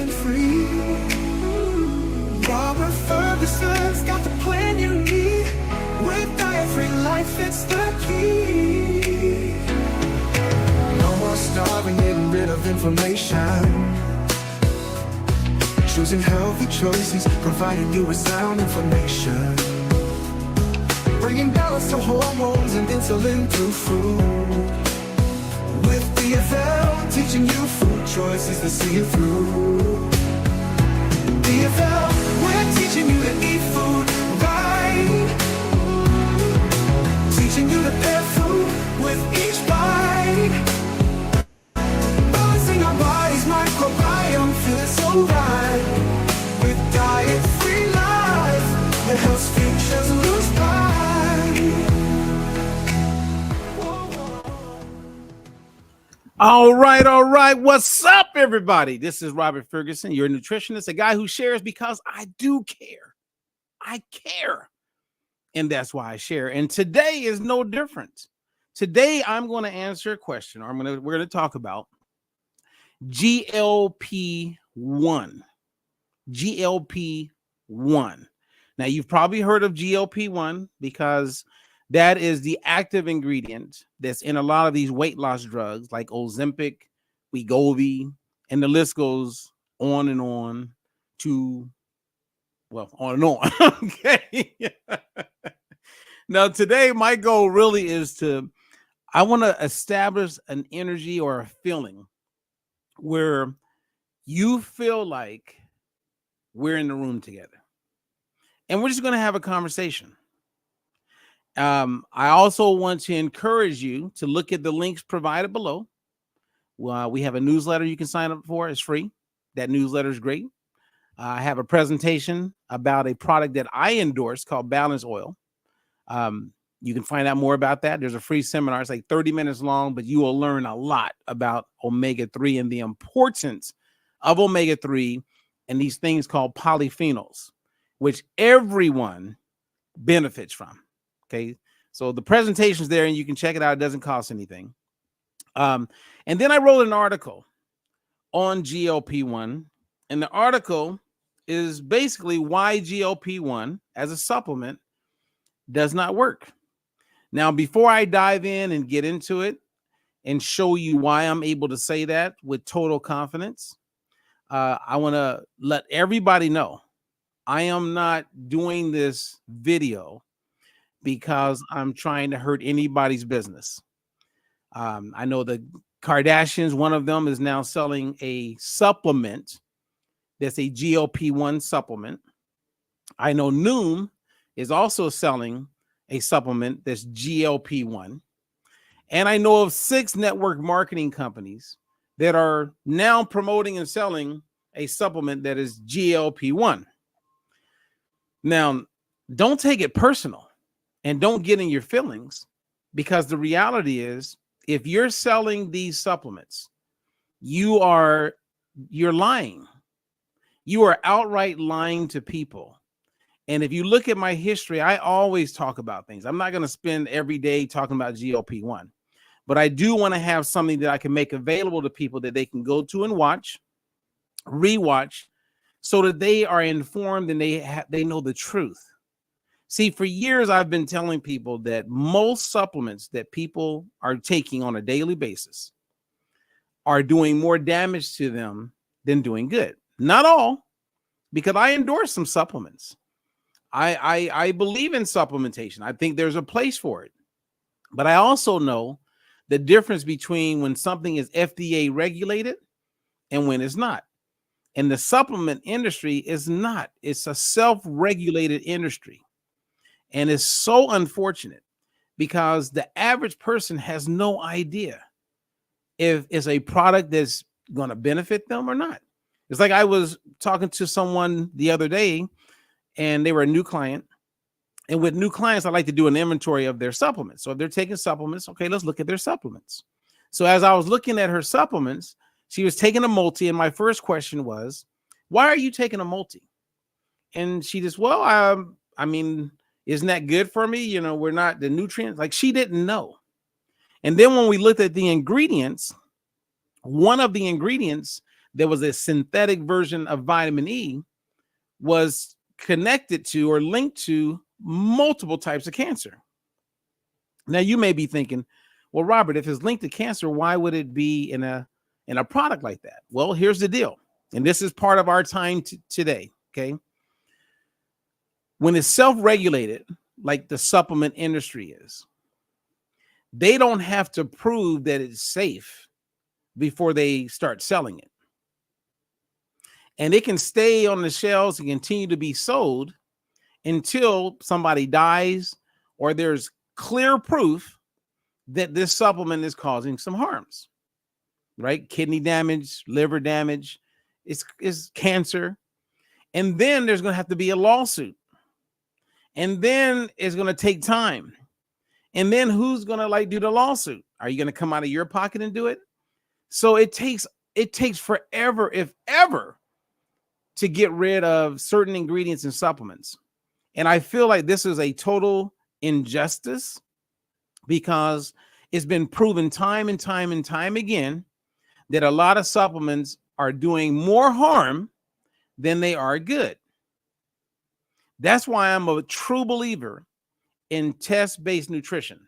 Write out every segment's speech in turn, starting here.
gluten free. Robert Ferguson's got the plan you need. With diet-free life, it's the key. No more starving, getting rid of inflammation. Choosing healthy choices, providing you with sound information. Bringing balance to hormones and insulin through food. With DFL, teaching you food choices to see you through. DFL, we're teaching you to eat food right. Teaching you to pair food with each bite. Balancing our body's microbiome, feeling so right. With diet-free life, that helps futures lose pride. All right. What's up, everybody? This is Robert Ferguson, your nutritionist, a guy who shares because I do care. I care. And that's why I share. And today is no different. Today, I'm going to answer a question, or we're going to talk about GLP-1. GLP-1. Now, you've probably heard of GLP-1 because that is the active ingredient that's in a lot of these weight loss drugs like Ozempic, Wegovy, and the list goes on and on to, well, on and on. Okay. Now, today, my goal really is I want to establish an energy or a feeling where you feel like we're in the room together. And we're just going to have a conversation. I also want to encourage you to look at the links provided below. We have a newsletter you can sign up for. It's free. That newsletter is great. I have a presentation about a product that I endorse called Balance Oil. You can find out more about that. There's a free seminar. It's like 30 minutes long, but you will learn a lot about omega-3 and the importance of omega-3 and these things called polyphenols, which everyone benefits from. Okay, so the presentation's there and you can check it out. It doesn't cost anything. And then I wrote an article on GLP-1, and the article is basically why GLP-1 as a supplement does not work. Now, before I dive in and get into it and show you why I'm able to say that with total confidence, I want to let everybody know I am not doing this video because I'm trying to hurt anybody's business. I know the Kardashians, one of them is now selling a supplement that's a GLP-1 supplement. I know Noom is also selling a supplement that's GLP-1. And I know of 6 network marketing companies that are now promoting and selling a supplement that is GLP-1. Now, don't take it personal. And don't get in your feelings, because the reality is, if you're selling these supplements, you're lying. You are outright lying to people. And if you look at my history, I always talk about things. I'm not going to spend every day talking about GLP-1, but I do want to have something that I can make available to people that they can go to and watch, rewatch, so that they are informed and they know the truth. See, for years, I've been telling people that most supplements that people are taking on a daily basis are doing more damage to them than doing good. Not all, because I endorse some supplements. I believe in supplementation. I think there's a place for it. But I also know the difference between when something is FDA regulated and when it's not. And the supplement industry is not. It's a self-regulated industry. And it's so unfortunate because the average person has no idea if it's a product that's going to benefit them or not. It's like I was talking to someone the other day and they were a new client. And with new clients, I like to do an inventory of their supplements. So if they're taking supplements, okay, let's look at their supplements. So as I was looking at her supplements, she was taking a multi. And my first question was, why are you taking a multi? And she just, well, I mean, isn't that good for me? You know, we're not the nutrients. Like, she didn't know. And then when we looked at the ingredients, one of the ingredients there was a synthetic version of vitamin E was connected to or linked to multiple types of cancer. Now you may be thinking, well, Robert, if it's linked to cancer, why would it be in a product like that? Well, here's the deal. And this is part of our time today. Okay. When it's self-regulated, like the supplement industry is, they don't have to prove that it's safe before they start selling it. And it can stay on the shelves and continue to be sold until somebody dies or there's clear proof that this supplement is causing some harms, right? Kidney damage, liver damage, it's cancer. And then there's going to have to be a lawsuit. And then it's going to take time. And then who's going to do the lawsuit? Are you going to come out of your pocket and do it? So it takes forever, if ever, to get rid of certain ingredients and supplements. And I feel like this is a total injustice because it's been proven time and time and time again that a lot of supplements are doing more harm than they are good. That's why I'm a true believer in test-based nutrition.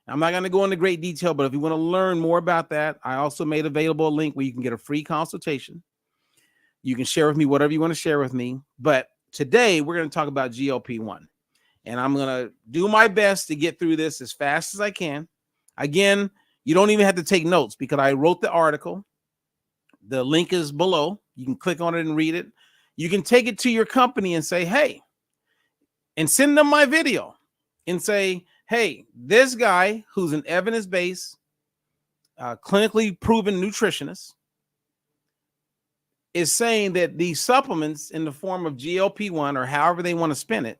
I'm not going to go into great detail, but if you want to learn more about that, I also made available a link where you can get a free consultation. You can share with me whatever you want to share with me. But today we're going to talk about GLP-1. And I'm going to do my best to get through this as fast as I can. Again, you don't even have to take notes because I wrote the article. The link is below. You can click on it and read it. You can take it to your company and say, hey, and send them my video and say, hey, this guy who's an evidence-based, clinically proven nutritionist is saying that these supplements in the form of GLP-1 or however they want to spin it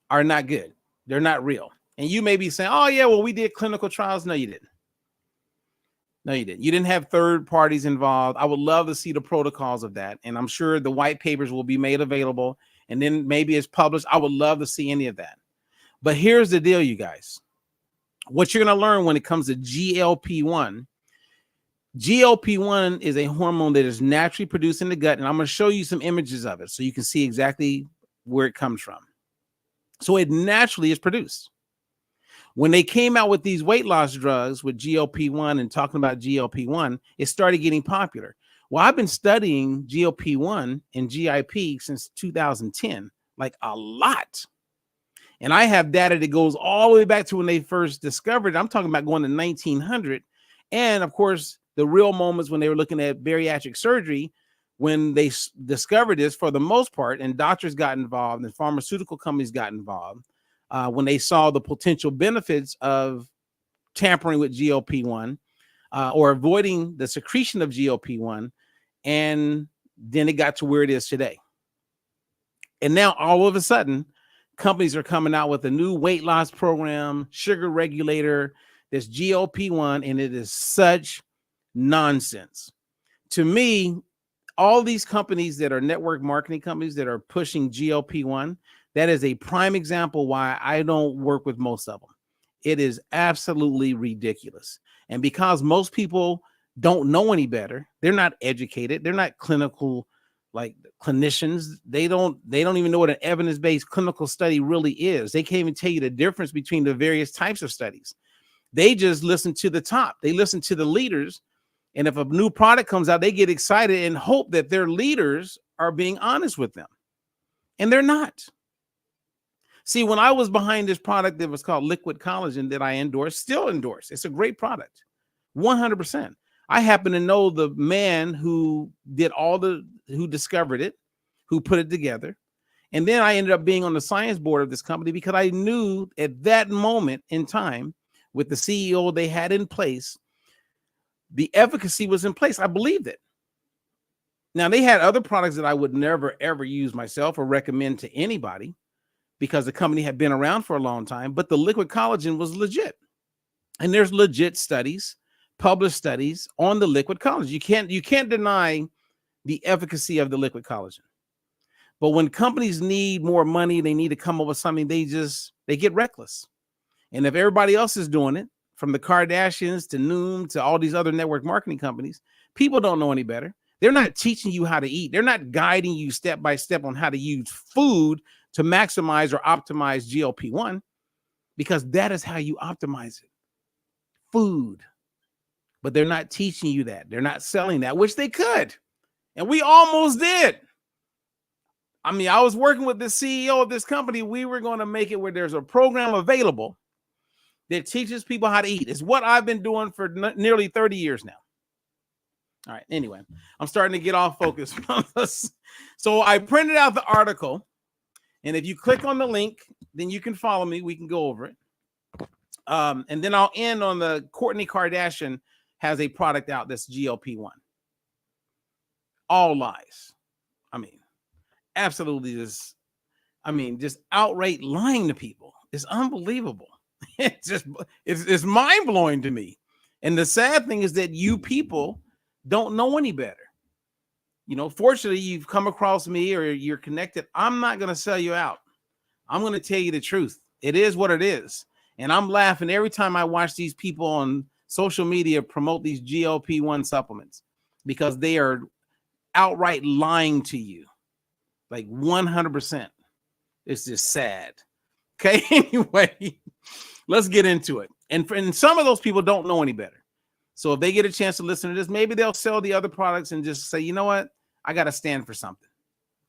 are not good. They're not real. And you may be saying, oh, yeah, well, we did clinical trials. No, you didn't. No, you didn't. You didn't have third parties involved. I would love to see the protocols of that. And I'm sure the white papers will be made available. And then maybe it's published. I would love to see any of that. But here's the deal, you guys. What you're going to learn when it comes to GLP-1, GLP-1 is a hormone that is naturally produced in the gut. And I'm going to show you some images of it so you can see exactly where it comes from. So it naturally is produced. When they came out with these weight loss drugs with GLP-1 and talking about GLP-1, it started getting popular. Well, I've been studying GLP-1 and GIP since 2010, like a lot. And I have data that goes all the way back to when they first discovered it. I'm talking about going to 1900. And of course, the real moments when they were looking at bariatric surgery, when they discovered this for the most part, and doctors got involved and pharmaceutical companies got involved, when they saw the potential benefits of tampering with GLP-1 or avoiding the secretion of GLP-1, and then it got to where it is today. And now all of a sudden, companies are coming out with a new weight loss program, sugar regulator, this GLP-1, and it is such nonsense. To me, all these companies that are network marketing companies that are pushing GLP-1, that is a prime example why I don't work with most of them. It is absolutely ridiculous. And because most people don't know any better, they're not educated, they're not clinical clinicians, they don't even know what an evidence-based clinical study really is. They can't even tell you the difference between the various types of studies. They just listen to the top. They listen to the leaders. And if a new product comes out, they get excited and hope that their leaders are being honest with them. And they're not. See, when I was behind this product that was called liquid collagen that I still endorse, it's a great product, 100%. I happen to know the man who discovered it, who put it together. And then I ended up being on the science board of this company because I knew at that moment in time with the CEO they had in place, the efficacy was in place. I believed it. Now, they had other products that I would never, ever use myself or recommend to anybody because the company had been around for a long time, but the liquid collagen was legit. And there's legit studies, published studies on the liquid collagen. You can't deny the efficacy of the liquid collagen. But when companies need more money, they need to come up with something, they get reckless. And if everybody else is doing it, from the Kardashians to Noom to all these other network marketing companies, People don't know any better. They're not teaching you how to eat. They're not guiding you step by step on how to use food to maximize or optimize GLP-1, because that is how you optimize it. Food. But they're not teaching you that. They're not selling that, which they could. And we almost did. I mean, I was working with the CEO of this company. We were going to make it where there's a program available that teaches people how to eat. It's what I've been doing for nearly 30 years now. All right. Anyway, I'm starting to get off focus from this. So I printed out the article. And if you click on the link, then you can follow me. We can go over it. And then I'll end on the Kourtney Kardashian has a product out that's GLP-1. All lies. I mean, absolutely just outright lying to people. It's unbelievable. It's mind-blowing to me. And the sad thing is that you people don't know any better. You know, fortunately, you've come across me or you're connected. I'm not going to sell you out. I'm going to tell you the truth. It is what it is. And I'm laughing every time I watch these people on social media promote these GLP-1 supplements, because they are outright lying to you, like 100%. It's just sad. Okay, anyway, let's get into it. And some of those people don't know any better. So if they get a chance to listen to this, maybe they'll sell the other products and just say, you know what, I got to stand for something,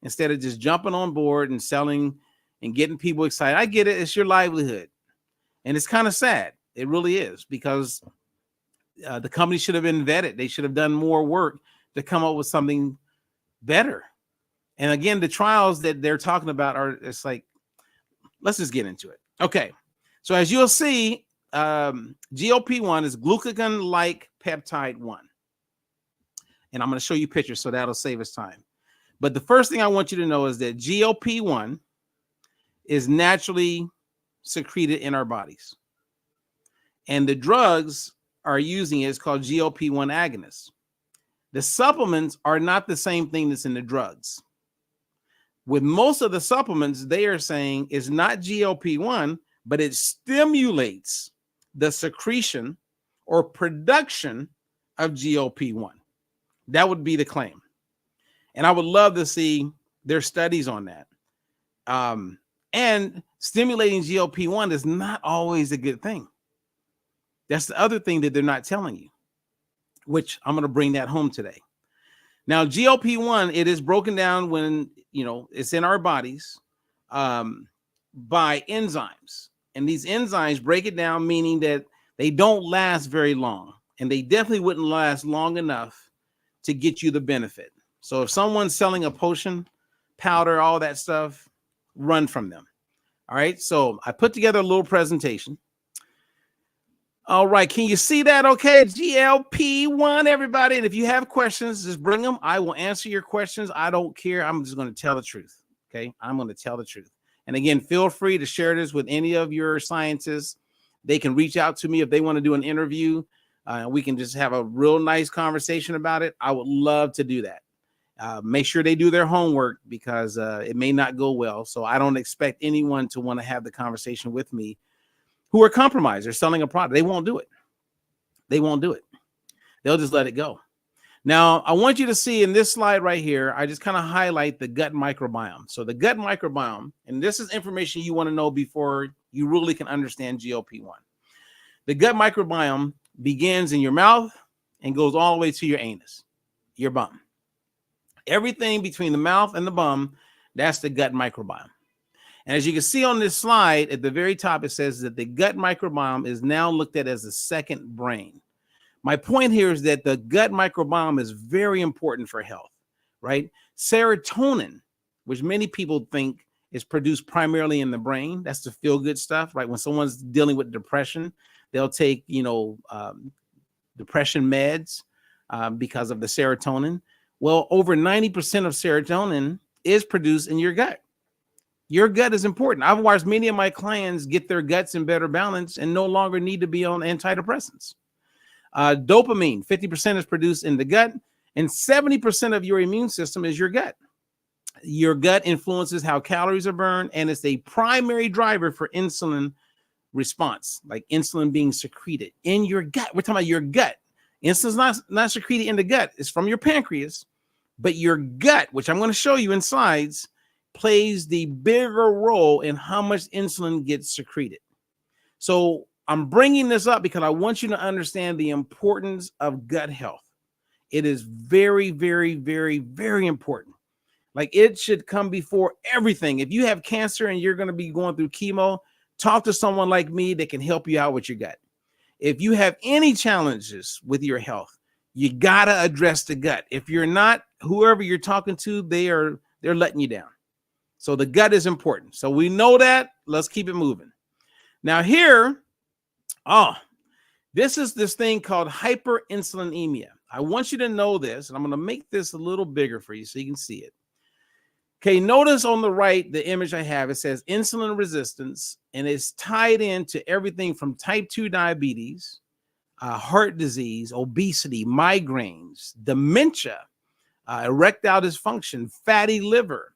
instead of just jumping on board and selling and getting people excited. I get it. It's your livelihood. And it's kind of sad. It really is, because the company should have been vetted. They should have done more work to come up with something better. And again, the trials that they're talking about it's like, let's just get into it. Okay. So as you'll see, GLP-1 is glucagon-like peptide 1. And I'm going to show you pictures, so that'll save us time. But the first thing I want you to know is that GLP-1 is naturally secreted in our bodies. And the drugs are using it. It's called GLP-1 agonists. The supplements are not the same thing that's in the drugs. With most of the supplements, they are saying is not GLP-1, but it stimulates the secretion or production of GLP-1. That would be the claim. And I would love to see their studies on that. And stimulating GLP-1 is not always a good thing. That's the other thing that they're not telling you, which I'm going to bring that home today. Now, GLP-1, it is broken down when, it's in our bodies by enzymes. And these enzymes break it down, meaning that they don't last very long. And they definitely wouldn't last long enough to get you the benefit. So if someone's selling a potion, powder, all that stuff, run from them. All right. So I put together a little presentation. All right. Can you see that? Okay. GLP-1, everybody. And if you have questions, just bring them. I will answer your questions. I don't care. I'm just going to tell the truth. Okay. I'm going to tell the truth. And again, feel free to share this with any of your scientists. They can reach out to me if they want to do an interview. We can just have a real nice conversation about it. I would love to do that. Make sure they do their homework, because it may not go well. So I don't expect anyone to want to have the conversation with me who are compromised. They're selling a product. They won't do it. They won't do it. They'll just let it go. Now, I want you to see in this slide right here, I just kind of highlight the gut microbiome. So the gut microbiome, and this is information you want to know before you really can understand GLP-1. The gut microbiome begins in your mouth and goes all the way to your anus, your bum. Everything between the mouth and the bum, that's the gut microbiome. And as you can see on this slide, at the very top, it says that the gut microbiome is now looked at as a second brain. My point here is that the gut microbiome is very important for health, right? Serotonin, which many people think is produced primarily in the brain. That's the feel-good stuff, right? When someone's dealing with depression, they'll take, depression meds because of the serotonin. Well, over 90% of serotonin is produced in your gut. Your gut is important. I've watched many of my clients get their guts in better balance and no longer need to be on antidepressants. Dopamine, 50% is produced in the gut, and 70% of your immune system is your gut. Your gut influences how calories are burned, and it's a primary driver for insulin response, like insulin being secreted in your gut. We're talking about your gut. Insulin's not secreted in the gut. It's from your pancreas, but your gut, which I'm going to show you in slides, plays the bigger role in how much insulin gets secreted. So I'm bringing this up because I want you to understand the importance of gut health. It is very, very, very, very important. Like, it should come before everything. If you have cancer and you're going to be going through chemo, talk to someone like me that can help you out with your gut. If you have any challenges with your health, you got to address the gut. If you're not, whoever you're talking to, they're letting you down. So the gut is important. So we know that. Let's keep it moving. Now here, this is this thing called hyperinsulinemia. I want you to know this, and I'm going to make this a little bigger for you so you can see it. Okay, notice on the right, the image I have, it says insulin resistance, and it's tied into everything from type 2 diabetes, heart disease, obesity, migraines, dementia, erectile dysfunction, fatty liver.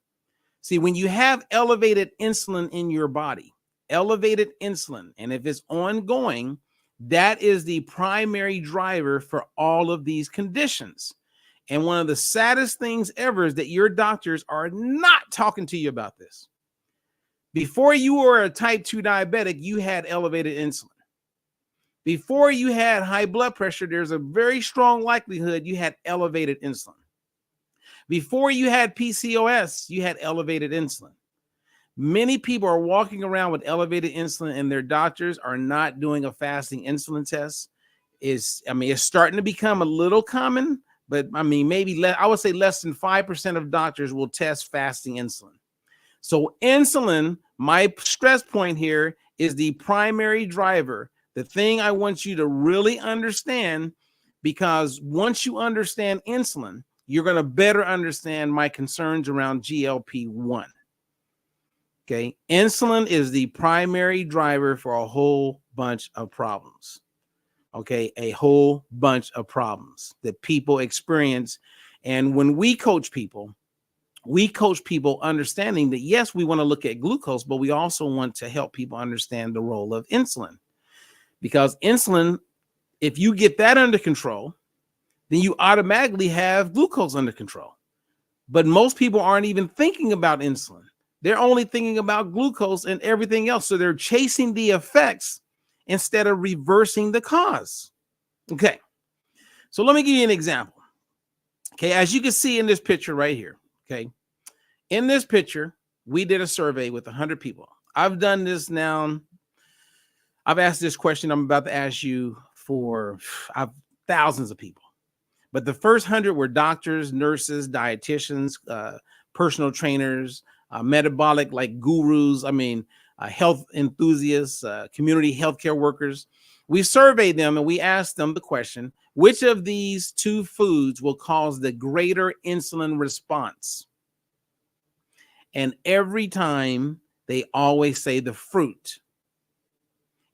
See, when you have elevated insulin in your body, elevated insulin, and if it's ongoing, that is the primary driver for all of these conditions. And one of the saddest things ever is that your doctors are not talking to you about this. Before you were a type 2 diabetic, you had elevated insulin. Before you had high blood pressure, there's a very strong likelihood you had elevated insulin. Before you had PCOS, you had elevated insulin. Many people are walking around with elevated insulin, and their doctors are not doing a fasting insulin test. It's starting to become a little common, but maybe I would say less than 5% of doctors will test fasting insulin. So insulin, my stress point here, is the primary driver. The thing I want you to really understand, because once you understand insulin, you're going to better understand my concerns around GLP-1. Okay, insulin is the primary driver for a whole bunch of problems. Okay, a whole bunch of problems that people experience. And when we coach people understanding that, yes, we want to look at glucose, but we also want to help people understand the role of insulin. Because insulin, if you get that under control, then you automatically have glucose under control. But most people aren't even thinking about insulin. They're only thinking about glucose and everything else. So they're chasing the effects instead of reversing the cause. Okay, so let me give you an example. Okay, as you can see in this picture right here, okay, in this picture, we did a survey with 100 people. I've done this now. I've asked this question I'm about to ask you for thousands of people. But the first 100 were doctors, nurses, dietitians, personal trainers, metabolic like gurus, health enthusiasts, community healthcare workers. We surveyed them and we asked them the question, which of these two foods will cause the greater insulin response? And every time they always say the fruit.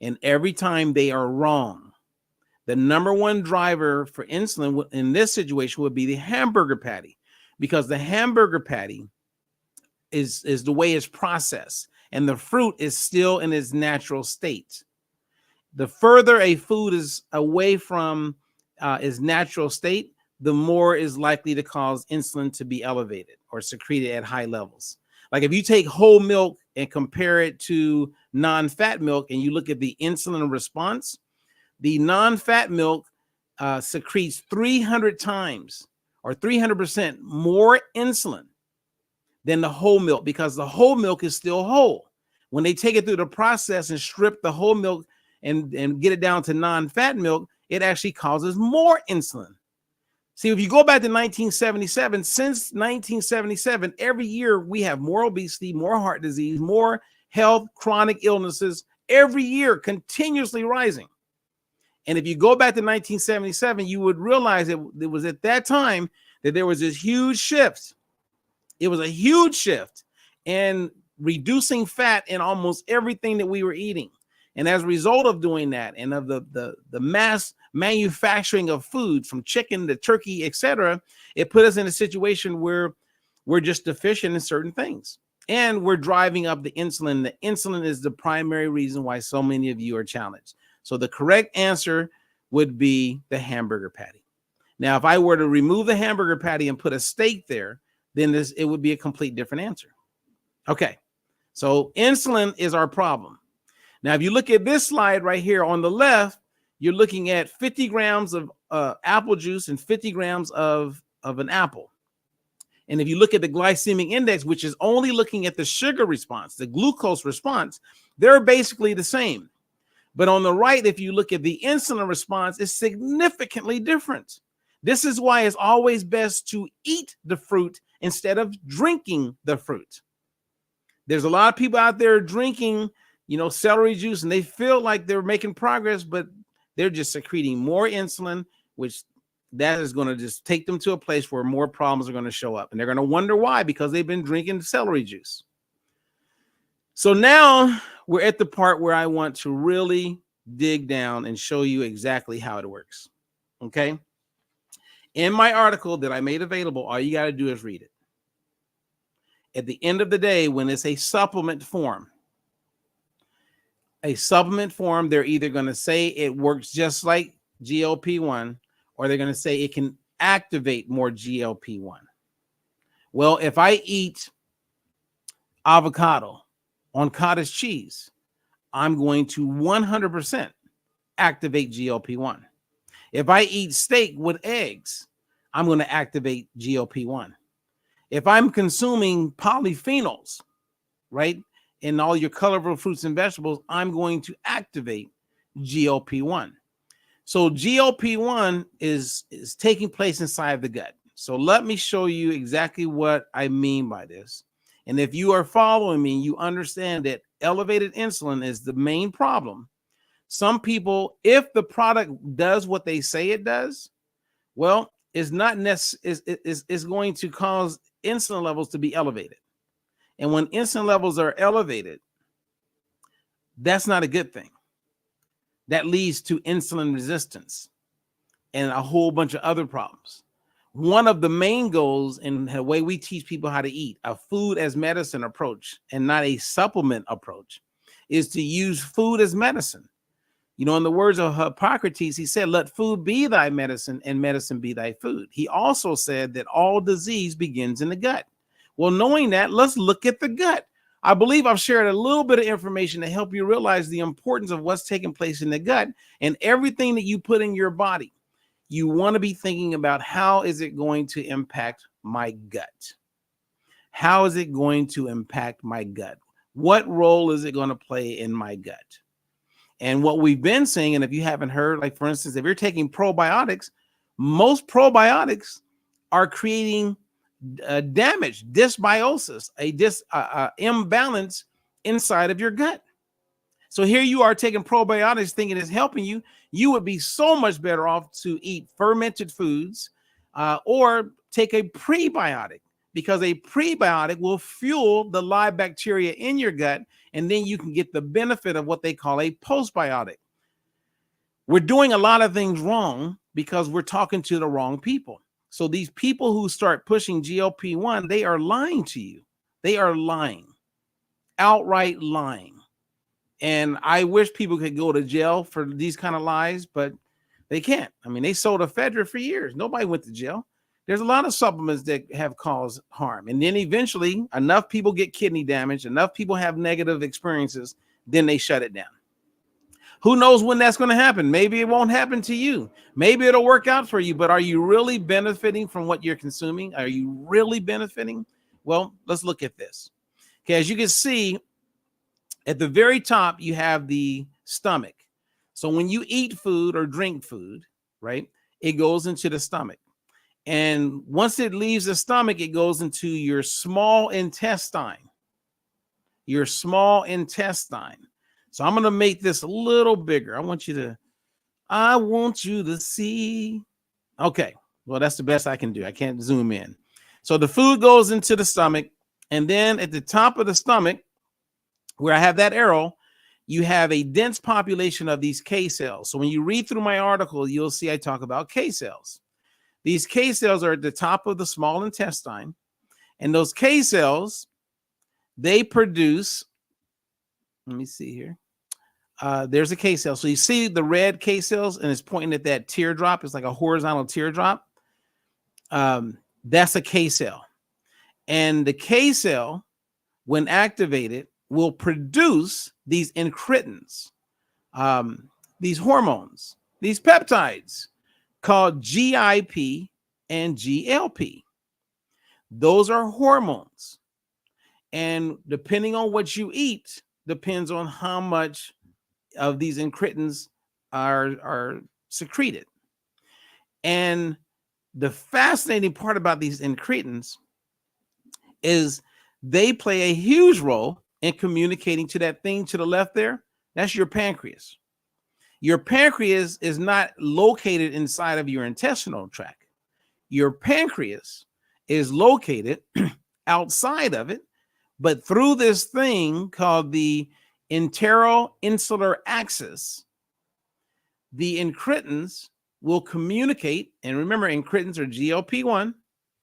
And every time they are wrong. The number one driver for insulin in this situation would be the hamburger patty, because the hamburger patty is the way it's processed, and the fruit is still in its natural state. The further a food is away from its natural state, the more is likely to cause insulin to be elevated or secreted at high levels. Like if you take whole milk and compare it to non-fat milk and you look at the insulin response, the non-fat milk secretes 300 times or 300% more insulin than the whole milk, because the whole milk is still whole. When they take it through the process and strip the whole milk and get it down to non-fat milk, it actually causes more insulin. See, if you go back to 1977, since 1977, every year we have more obesity, more heart disease, more health, chronic illnesses, every year continuously rising. And if you go back to 1977, you would realize it was at that time that there was this huge shift. It was a huge shift in reducing fat in almost everything that we were eating. And as a result of doing that and of the mass manufacturing of food from chicken to turkey, etc., it put us in a situation where we're just deficient in certain things. And we're driving up the insulin. The insulin is the primary reason why so many of you are challenged. So the correct answer would be the hamburger patty. Now, if I were to remove the hamburger patty and put a steak there, then it would be a complete different answer. Okay, so insulin is our problem. Now, if you look at this slide right here on the left, you're looking at 50 grams of apple juice and 50 grams of an apple. And if you look at the glycemic index, which is only looking at the sugar response, the glucose response, they're basically the same. But on the right, if you look at the insulin response, it's significantly different. This is why it's always best to eat the fruit instead of drinking the fruit. There's a lot of people out there drinking, celery juice, and they feel like they're making progress, but they're just secreting more insulin, which that is going to just take them to a place where more problems are going to show up. And they're going to wonder why, because they've been drinking celery juice. So now we're at the part where I want to really dig down and show you exactly how it works. Okay. In my article that I made available, all you got to do is read it. At the end of the day, when it's a supplement form, they're either going to say it works just like GLP-1, or they're going to say it can activate more GLP-1. Well, if I eat avocado on cottage cheese, I'm going to 100% activate GLP-1. If I eat steak with eggs, I'm going to activate GLP-1. If I'm consuming polyphenols, right, in all your colorful fruits and vegetables, I'm going to activate GLP-1. So GLP-1 is taking place inside the gut. So let me show you exactly what I mean by this. And if you are following me, you understand that elevated insulin is the main problem. Some people, if the product does what they say it does, well, it's not is going to cause insulin levels to be elevated. And when insulin levels are elevated, that's not a good thing. That leads to insulin resistance and a whole bunch of other problems. One of the main goals in the way we teach people how to eat, a food as medicine approach and not a supplement approach, is to use food as medicine. In the words of Hippocrates, he said, let food be thy medicine and medicine be thy food. He also said that all disease begins in the gut. Well, knowing that, let's look at the gut. I believe I've shared a little bit of information to help you realize the importance of what's taking place in the gut, and everything that you put in your body. You want to be thinking about, how is it going to impact my gut? How is it going to impact my gut? What role is it going to play in my gut? And what we've been saying, and if you haven't heard, like for instance, if you're taking probiotics, most probiotics are creating damage, dysbiosis, imbalance inside of your gut. So here you are taking probiotics thinking it's helping you. You would be so much better off to eat fermented foods or take a prebiotic, because a prebiotic will fuel the live bacteria in your gut, and then you can get the benefit of what they call a postbiotic. We're doing a lot of things wrong because we're talking to the wrong people. So these people who start pushing GLP-1, they are lying to you. They are lying, outright lying. And I wish people could go to jail for these kind of lies, but they can't. I mean, they sold ephedra for years. Nobody went to jail. There's a lot of supplements that have caused harm. And then eventually enough people get kidney damage, enough people have negative experiences, then they shut it down. Who knows when that's going to happen? Maybe it won't happen to you. Maybe it'll work out for you, but are you really benefiting from what you're consuming? Are you really benefiting? Well, let's look at this. Okay, as you can see, at the very top, you have the stomach. So when you eat food or drink food, right, it goes into the stomach. And once it leaves the stomach, it goes into your small intestine. Your small intestine. So I'm going to make this a little bigger. I want you to see. Okay. Well, that's the best I can do. I can't zoom in. So the food goes into the stomach. And then at the top of the stomach, where I have that arrow, you have a dense population of these K cells. So when you read through my article, you'll see I talk about K cells. These K cells are at the top of the small intestine. And those K cells, they produce, let me see here, there's a K cell. So you see the red K cells, and it's pointing at that teardrop. It's like a horizontal teardrop. That's a K cell. And the K cell, when activated, will produce these incretins, these hormones, these peptides called GIP and GLP. Those are hormones. And depending on what you eat, depends on how much of these incretins are secreted. And the fascinating part about these incretins is they play a huge role in communicating to that thing to the left there. That's your pancreas. Your pancreas is not located inside of your intestinal tract. Your pancreas is located outside of it, but through this thing called the enteroinsular axis, the incretins will communicate. And remember, incretins are GLP-1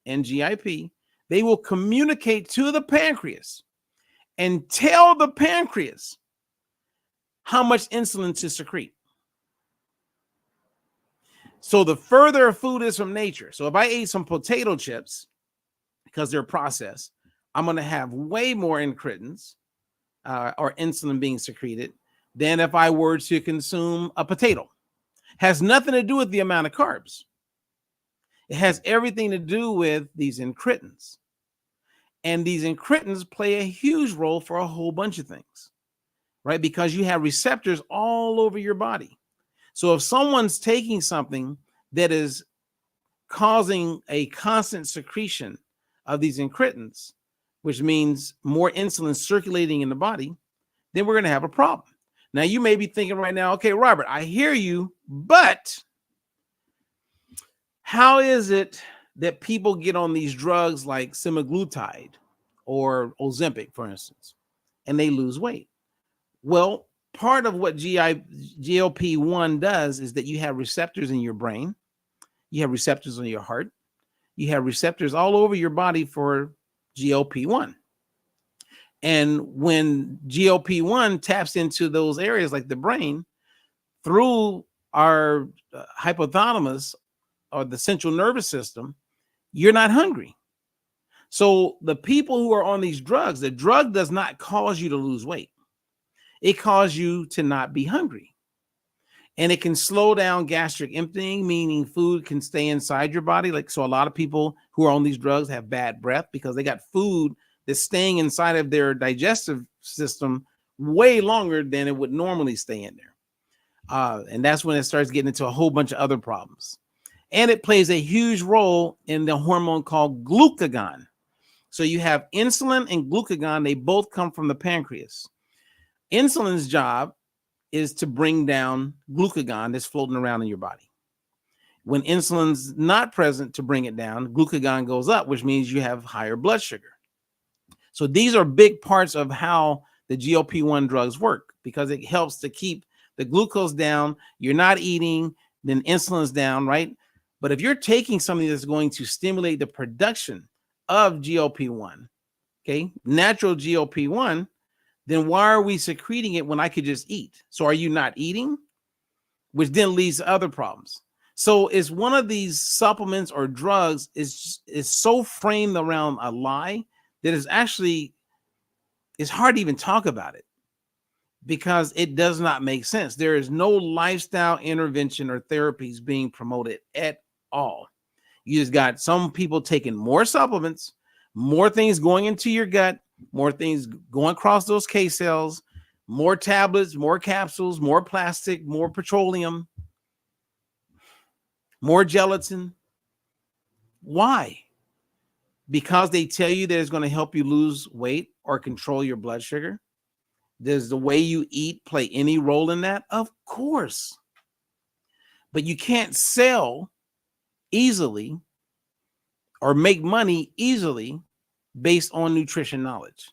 and GIP. They will communicate to the pancreas and tell the pancreas how much insulin to secrete. So the further a food is from nature, so if I ate some potato chips because they're processed, I'm going to have way more incretins or insulin being secreted than if I were to consume a potato. Has nothing to do with the amount of carbs. It has everything to do with these incretins. And these incretins play a huge role for a whole bunch of things, right? Because you have receptors all over your body. So if someone's taking something that is causing a constant secretion of these incretins, which means more insulin circulating in the body, then we're going to have a problem. Now, you may be thinking right now, okay, Robert, I hear you, but how is it that people get on these drugs like semaglutide or Ozempic, for instance, and they lose weight? Well, part of what GLP-1 does is that you have receptors in your brain, you have receptors on your heart, you have receptors all over your body for GLP-1. And when GLP-1 taps into those areas like the brain through our hypothalamus or the central nervous system, you're not hungry. So the people who are on these drugs, the drug does not cause you to lose weight. It causes you to not be hungry. And it can slow down gastric emptying, meaning food can stay inside your body. So a lot of people who are on these drugs have bad breath because they got food that's staying inside of their digestive system way longer than it would normally stay in there. And that's when it starts getting into a whole bunch of other problems. And it plays a huge role in the hormone called glucagon. So you have insulin and glucagon. They both come from the pancreas. Insulin's job is to bring down glucagon that's floating around in your body. When insulin's not present to bring it down, glucagon goes up, which means you have higher blood sugar. So these are big parts of how the GLP-1 drugs work, because it helps to keep the glucose down. You're not eating, then insulin's down, right? But if you're taking something that's going to stimulate the production of GLP-1, okay, natural GLP-1, then why are we secreting it when I could just eat? So are you not eating? Which then leads to other problems. So it's one of these supplements or drugs is so framed around a lie that is actually, it's hard to even talk about it because it does not make sense. There is no lifestyle intervention or therapies being promoted at all. You just got some people taking more supplements, more things going into your gut, more things going across those K cells, more tablets, more capsules, more plastic, more petroleum, more gelatin. Why? Because they tell you that it's going to help you lose weight or control your blood sugar. Does the way you eat play any role in that? Of course. But you can't sell easily or make money easily based on nutrition knowledge.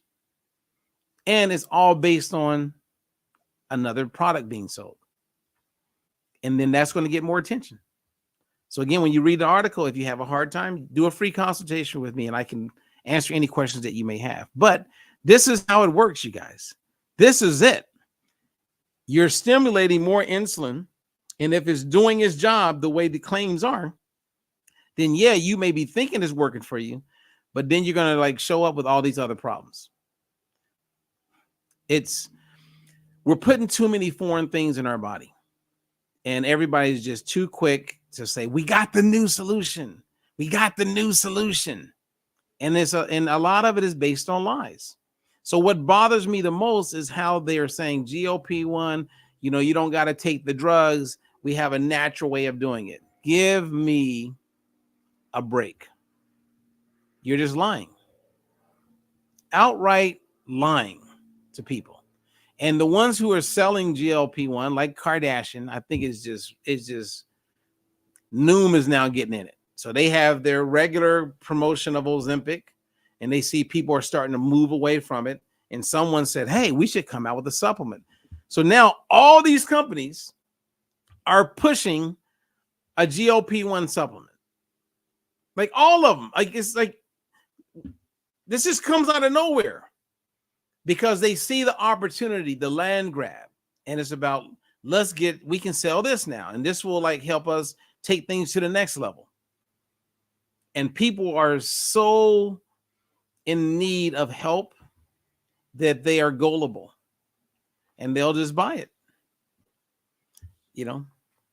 And it's all based on another product being sold. And then that's going to get more attention. So again, when you read the article, if you have a hard time, do a free consultation with me and I can answer any questions that you may have. But this is how it works, you guys. This is it. you're stimulating more insulin. And if it's doing its job the way the claims are, then yeah, you may be thinking it's working for you, but then you're going to like show up with all these other problems. We're putting too many foreign things in our body, and everybody's just too quick to say, we got the new solution. We got the new solution. And a lot of it is based on lies. So what bothers me the most is how they're saying GLP-1, you don't got to take the drugs. We have a natural way of doing it. Give me a break. You're just lying. Outright lying to people. And the ones who are selling GLP-1, like Kardashian, I think it's just Noom is now getting in it. So they have their regular promotion of Ozempic, and they see people are starting to move away from it. And someone said, hey, we should come out with a supplement. So now all these companies are pushing a GLP-1 supplement. Like all of them. Like it's like this just comes out of nowhere because they see the opportunity, the land grab. And it's about we can sell this now. And this will like help us take things to the next level. And people are so in need of help that they are gullible and they'll just buy it.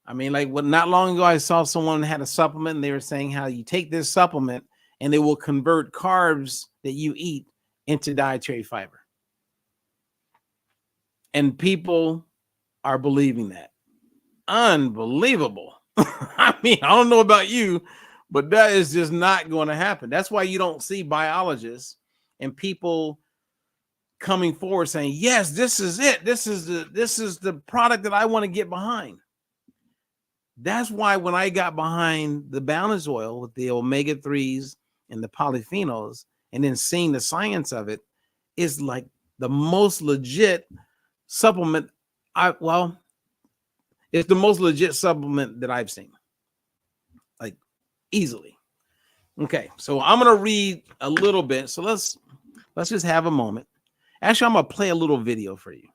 I mean, like not long ago, I saw someone had a supplement and they were saying how you take this supplement and they will convert carbs that you eat into dietary fiber. And people are believing that. Unbelievable. I mean, I don't know about you, but that is just not going to happen. That's why you don't see biologists and people coming forward saying, yes, this is it. This is the product that I want to get behind. That's why when I got behind the balance oil with the omega-3s and the polyphenols, and then seeing the science of it, is like the most legit supplement. It's the most legit supplement that I've seen, like easily. Okay, so I'm gonna read a little bit. So let's just have a moment. Actually, I'm gonna play a little video for you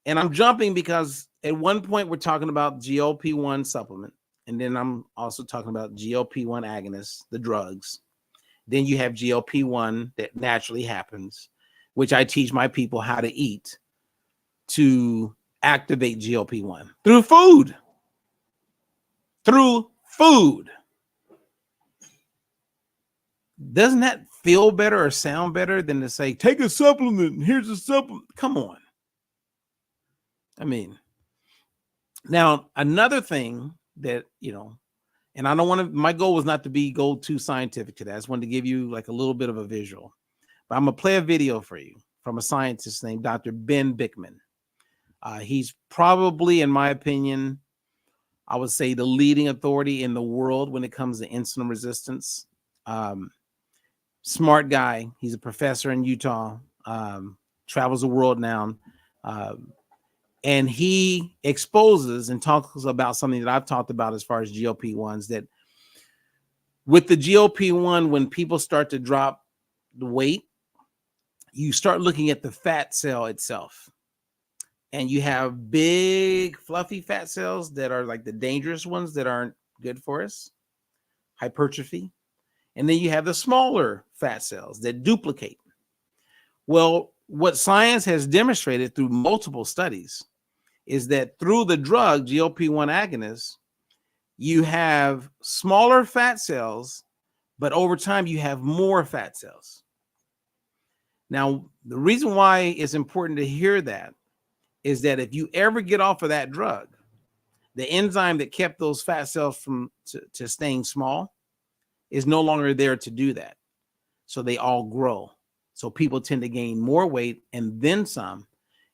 and I'm jumping because at one point we're talking about GLP-1 supplement, and then I'm also talking about GLP-1 agonists, the drugs. Then you have GLP-1 that naturally happens, which I teach my people how to eat to activate GLP-1 through food. Through food. Doesn't that feel better or sound better than to say, take a supplement, here's a supplement? Come on. I mean, now another thing that, and I don't want to, my goal was not to go too scientific today. I just wanted to give you like a little bit of a visual. But I'm going to play a video for you from a scientist named Dr. Ben Bickman. He's probably, in my opinion, I would say the leading authority in the world when it comes to insulin resistance. Smart guy. He's a professor in Utah, travels the world now. And he exposes and talks about something that I've talked about as far as GLP-1s, that with the GLP-1, when people start to drop the weight, you start looking at the fat cell itself. And you have big, fluffy fat cells that are like the dangerous ones that aren't good for us, hypertrophy. And then you have the smaller fat cells that duplicate. Well, what science has demonstrated through multiple studies is that through the drug GLP-1 agonists, you have smaller fat cells, but over time you have more fat cells. Now, the reason why it's important to hear that is that if you ever get off of that drug, the enzyme that kept those fat cells from to staying small is no longer there to do that. So they all grow. So people tend to gain more weight and then some.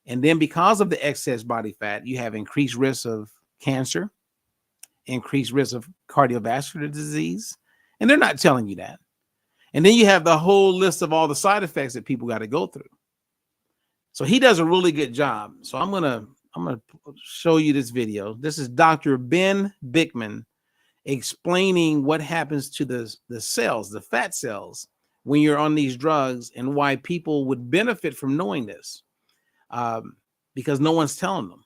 And then because of the excess body fat, you have increased risk of cancer, increased risk of cardiovascular disease. And they're not telling you that. And then you have the whole list of all the side effects that people got to go through. So he does a really good job. So I'm gonna show you this video. This is Dr. Ben Bickman explaining what happens to the cells, the fat cells, when you're on these drugs and why people would benefit from knowing this. because no one's telling them.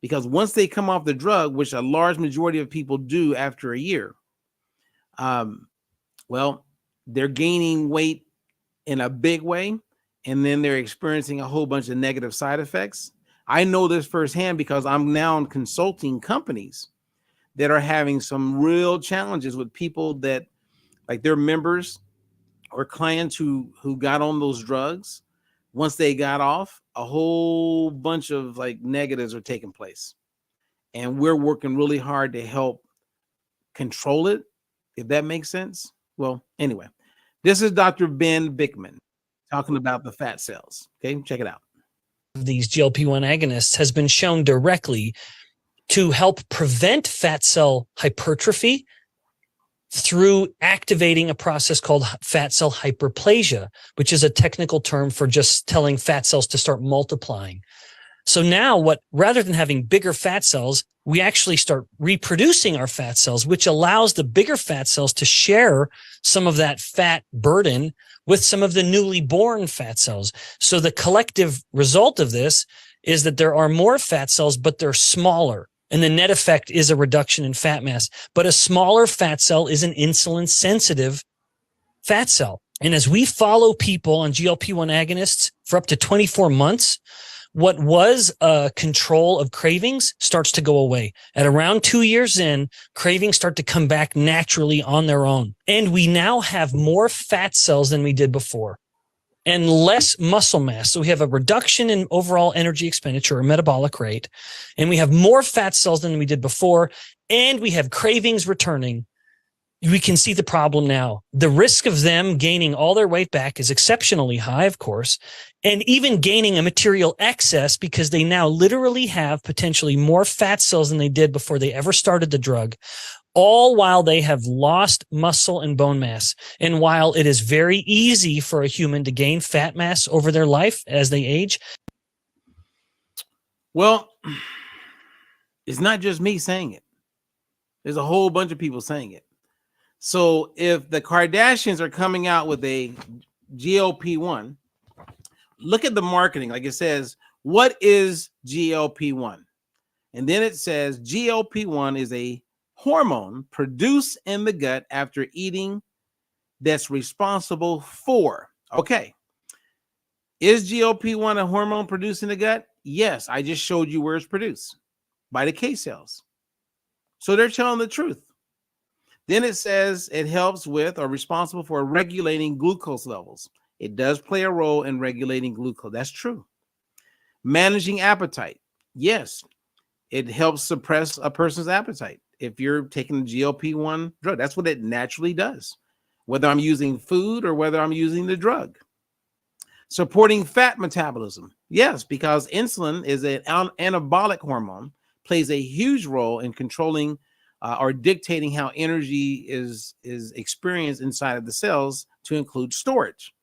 Because once they come off the drug, which a large majority of people do after a year, well, they're gaining weight in a big way, and then they're experiencing a whole bunch of negative side effects. I know this firsthand because I'm now consulting companies that are having some real challenges with people that, like, their members or clients who got on those drugs. Once they got off, a whole bunch of like negatives are taking place, and we're working really hard to help control it, if that makes sense. Well, anyway, this is Dr. Ben Bickman talking about the fat cells. Okay, check it out. These GLP-1 agonists has been shown directly to help prevent fat cell hypertrophy through activating a process called fat cell hyperplasia, which is a technical term for just telling fat cells to start multiplying. So now rather than having bigger fat cells, we actually start reproducing our fat cells, which allows the bigger fat cells to share some of that fat burden with some of the newly born fat cells. So the collective result of this is that there are more fat cells, but they're smaller. And the net effect is a reduction in fat mass. But a smaller fat cell is an insulin-sensitive fat cell. And as we follow people on GLP-1 agonists for up to 24 months, what was a control of cravings starts to go away. At around 2 years in, cravings start to come back naturally on their own. And we now have more fat cells than we did before and less muscle mass. So we have a reduction in overall energy expenditure or metabolic rate, and we have more fat cells than we did before, and we have cravings returning. We can see the problem now. The risk of them gaining all their weight back is exceptionally high, of course, and even gaining a material excess because they now literally have potentially more fat cells than they did before they ever started the drug, all while they have lost muscle and bone mass. And while it is very easy for a human to gain fat mass over their life as they age. Well, it's not just me saying it. There's a whole bunch of people saying it. So if the Kardashians are coming out with a GLP-1, look at the marketing. Like it says, what is GLP-1? And then it says GLP-1 is a hormone produced in the gut after eating that's responsible for. Okay. Is GLP-1 a hormone produced in the gut? Yes. I just showed you where it's produced by the K cells. So they're telling the truth. Then it says it helps with or responsible for regulating glucose levels. It does play a role in regulating glucose. That's true. Managing appetite. Yes, it helps suppress a person's appetite. If you're taking the GLP-1 drug, that's what it naturally does, whether I'm using food or whether I'm using the drug. Supporting fat metabolism. Yes, because insulin is an anabolic hormone, plays a huge role in controlling or dictating how energy is experienced inside of the cells to include storage.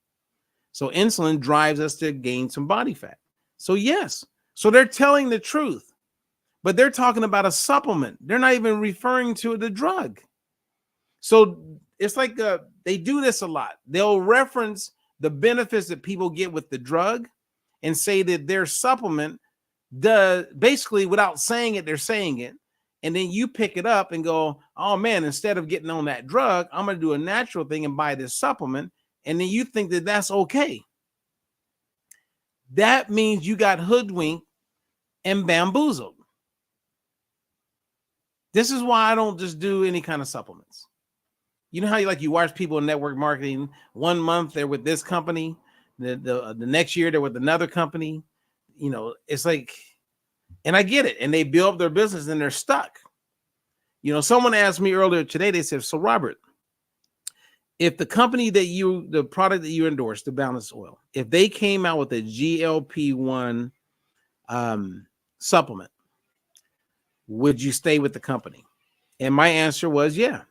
So insulin drives us to gain some body fat. So yes, so they're telling the truth, but they're talking about a supplement. They're not even referring to the drug. So it's like they do this a lot. They'll reference the benefits that people get with the drug and say that their supplement does, basically without saying it, they're saying it. And then you pick it up and go, oh man, instead of getting on that drug, I'm going to do a natural thing and buy this supplement. And then you think that that's okay. That means you got hoodwinked and bamboozled. This is why I don't just do any kind of supplements. You know how you watch people in network marketing, 1 month they're with this company, the next year they're with another company. You know, it's like, and I get it. And they build up their business and they're stuck. You know, someone asked me earlier today, they said, so Robert, if the company that the product that you endorse, the Balance Oil, if they came out with a GLP-1 supplement, would you stay with the company? And my answer was, yeah.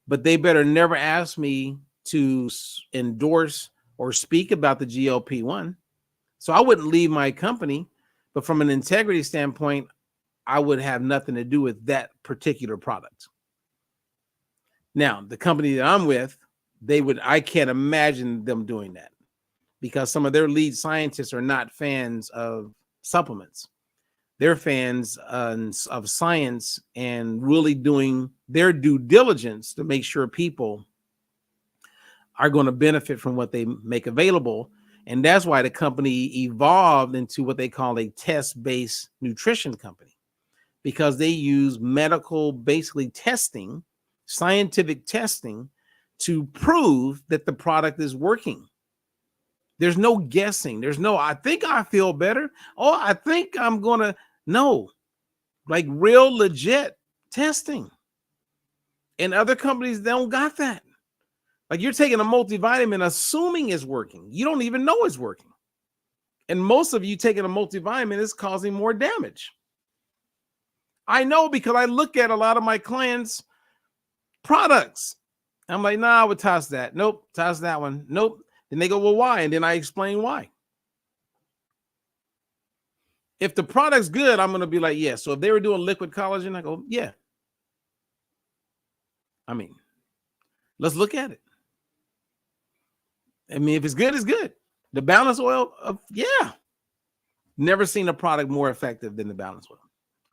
But they better never ask me to endorse or speak about the GLP-1. So I wouldn't leave my company. But from an integrity standpoint, I would have nothing to do with that particular product. Now, the company that I'm with, I can't imagine them doing that because some of their lead scientists are not fans of supplements. They're fans of science and really doing their due diligence to make sure people are going to benefit from what they make available. And that's why the company evolved into what they call a test-based nutrition company, because they use medical, basically testing, scientific testing to prove that the product is working. There's no guessing. There's no, I think I feel better. Oh, I think I'm going to, no, like real legit testing. And other companies, they don't got that. Like you're taking a multivitamin, assuming it's working. You don't even know it's working. And most of you taking a multivitamin is causing more damage. I know because I look at a lot of my clients' products. I'm like, nah, I would toss that. Nope, toss that one. Nope. Then they go, well, why? And then I explain why. If the product's good, I'm going to be like, yeah. So if they were doing liquid collagen, I go, yeah. I mean, let's look at it. I mean, if it's good, it's good. The balance oil, yeah. Never seen a product more effective than the balance oil.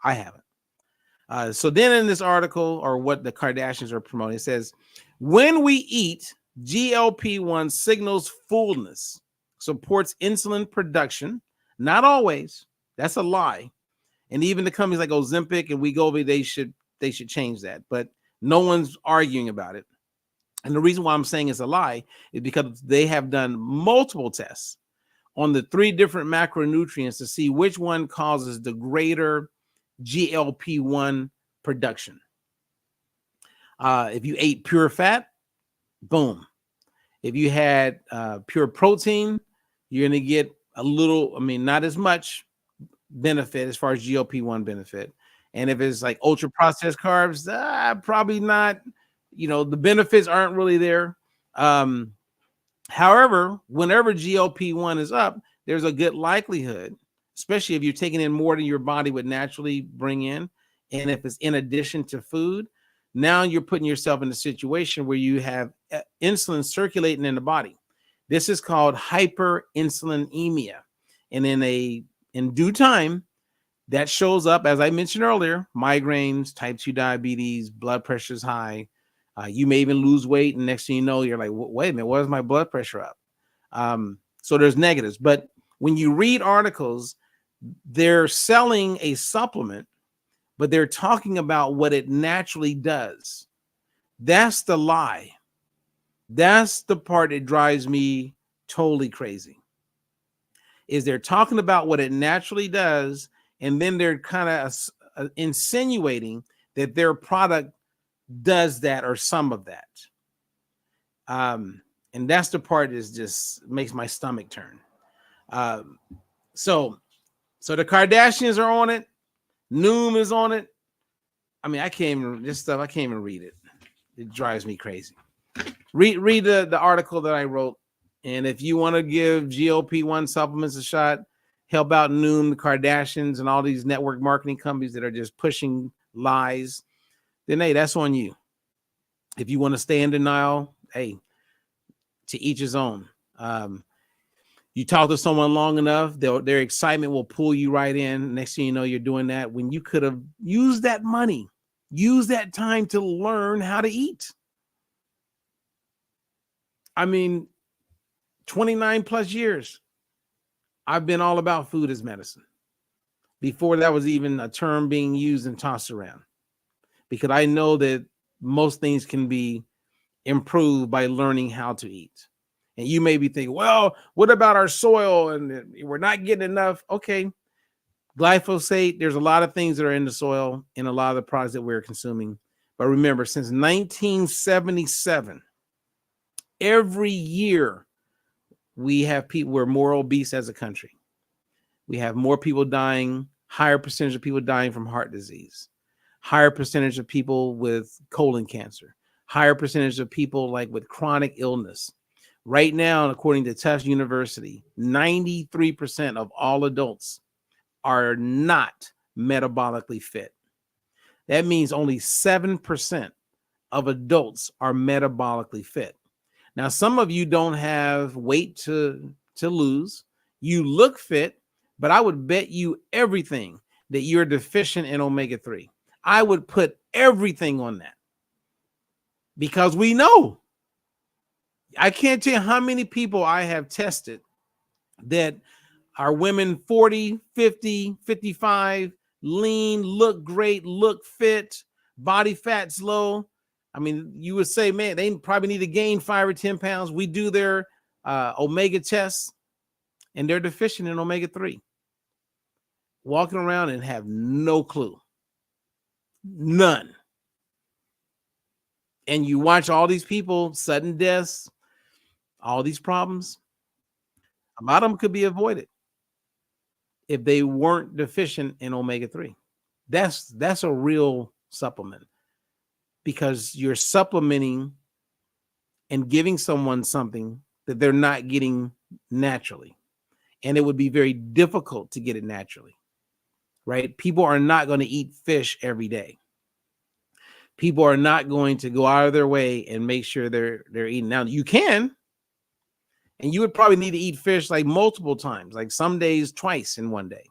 I haven't. So then in this article, or what the Kardashians are promoting, it says, when we eat, GLP-1 signals fullness, supports insulin production. Not always. That's a lie. And even the companies like Ozempic and Wegovy, they should change that. But no one's arguing about it. And the reason why I'm saying it's a lie is because they have done multiple tests on the 3 different macronutrients to see which one causes the greater GLP-1 production. If you ate pure fat, boom. If you had pure protein, you're going to get a little, I mean, not as much benefit as far as GLP-1 benefit. And if it's like ultra processed carbs, probably not. You know, the benefits aren't really there. However, whenever GLP-1 is up, there's a good likelihood, especially if you're taking in more than your body would naturally bring in. And if it's in addition to food, now you're putting yourself in a situation where you have insulin circulating in the body. This is called hyperinsulinemia. And in due time, that shows up, as I mentioned earlier, migraines, type 2 diabetes, blood pressure is high. You may even lose weight, and next thing you know, you're like, wait a minute, why is my blood pressure up? So there's negatives. But when you read articles, they're selling a supplement, but they're talking about what it naturally does. That's the lie. That's the part that drives me totally crazy. Is they're talking about what it naturally does, and then they're kind of insinuating that their product does that or some of that. And that's the part that just makes my stomach turn. So the Kardashians are on it. Noom is on it. I mean, I can't even read it. It drives me crazy. Read the article that I wrote. And if you want to give GLP-1 supplements a shot, help out Noom, the Kardashians, and all these network marketing companies that are just pushing lies, then hey, that's on you. If you want to stay in denial, hey, to each his own. You talk to someone long enough, their excitement will pull you right in. Next thing you know, you're doing that when you could have used that money, use that time to learn how to eat. I mean, 29 plus years, I've been all about food as medicine. Before that was even a term being used and tossed around, because I know that most things can be improved by learning how to eat. And you may be thinking, well, what about our soil? And we're not getting enough. Okay. Glyphosate, there's a lot of things that are in the soil in a lot of the products that we're consuming. But remember, since 1977, every year we have people, we're more obese as a country. We have more people dying, higher percentage of people dying from heart disease, higher percentage of people with colon cancer, higher percentage of people like with chronic illness. Right now, according to Tufts University, 93% of all adults are not metabolically fit. That means only 7% of adults are metabolically fit. Now, some of you don't have weight to lose. You look fit, but I would bet you everything that you're deficient in omega-3. I would put everything on that because we know. I can't tell you how many people I have tested that are women 40, 50, 55, lean, look great, look fit, body fat's low. I mean, you would say, man, they probably need to gain 5 or 10 pounds. We do their omega tests and they're deficient in omega-3. Walking around and have no clue. None. And you watch all these people, sudden deaths, all these problems. A lot of them could be avoided if they weren't deficient in omega-3. That's a real supplement because you're supplementing and giving someone something that they're not getting naturally. And it would be very difficult to get it naturally, right? People are not going to eat fish every day. People are not going to go out of their way and make sure they're eating. Now you can, and you would probably need to eat fish like multiple times, like some days twice in one day,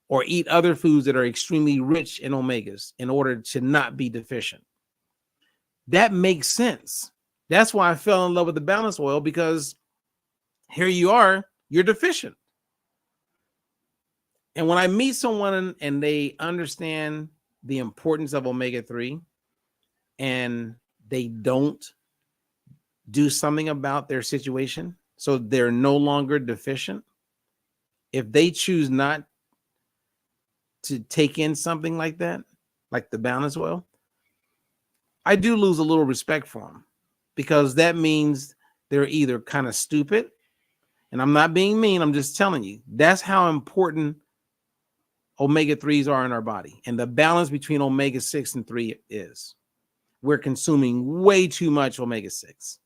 or eat other foods that are extremely rich in omegas in order to not be deficient. That makes sense. That's why I fell in love with the balance oil, because here you are, you're deficient. And when I meet someone and they understand the importance of omega-3 and they don't do something about their situation, so they're no longer deficient, if they choose not to take in something like that, like the balance oil, I do lose a little respect for them, because that means they're either kind of stupid, and I'm not being mean, I'm just telling you, that's how important omega-3s are in our body, and the balance between omega-6 and 3 is. We're consuming way too much omega-6.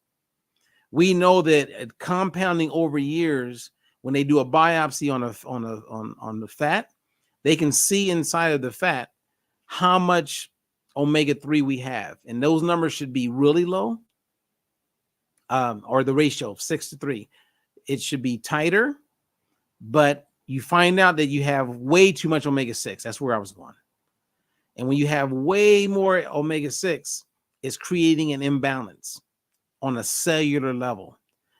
We know that compounding over years, when they do a biopsy on the fat, they can see inside of the fat how much omega-3 we have, and those numbers should be really low, or the ratio of 6:3. It should be tighter, but you find out that you have way too much omega-6. That's where I was going. And when you have way more omega-6, it's creating an imbalance on a cellular level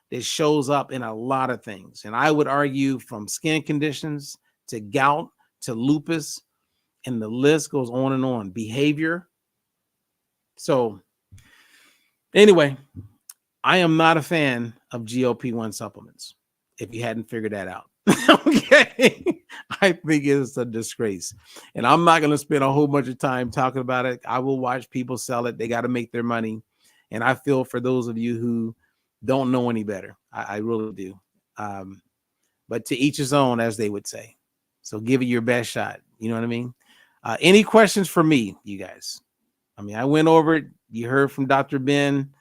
that shows up in a lot of things. And I would argue from skin conditions to gout to lupus, and the list goes on and on. Behavior. So anyway, I am not a fan of GLP-1 supplements, if you hadn't figured that out. Okay. I think it's a disgrace. And I'm not going to spend a whole bunch of time talking about it. I will watch people sell it. They got to make their money. And I feel for those of you who don't know any better. I really do. But to each his own, as they would say. So give it your best shot. You know what I mean? Any questions for me, you guys? I mean, I went over it. You heard from Dr. Ben.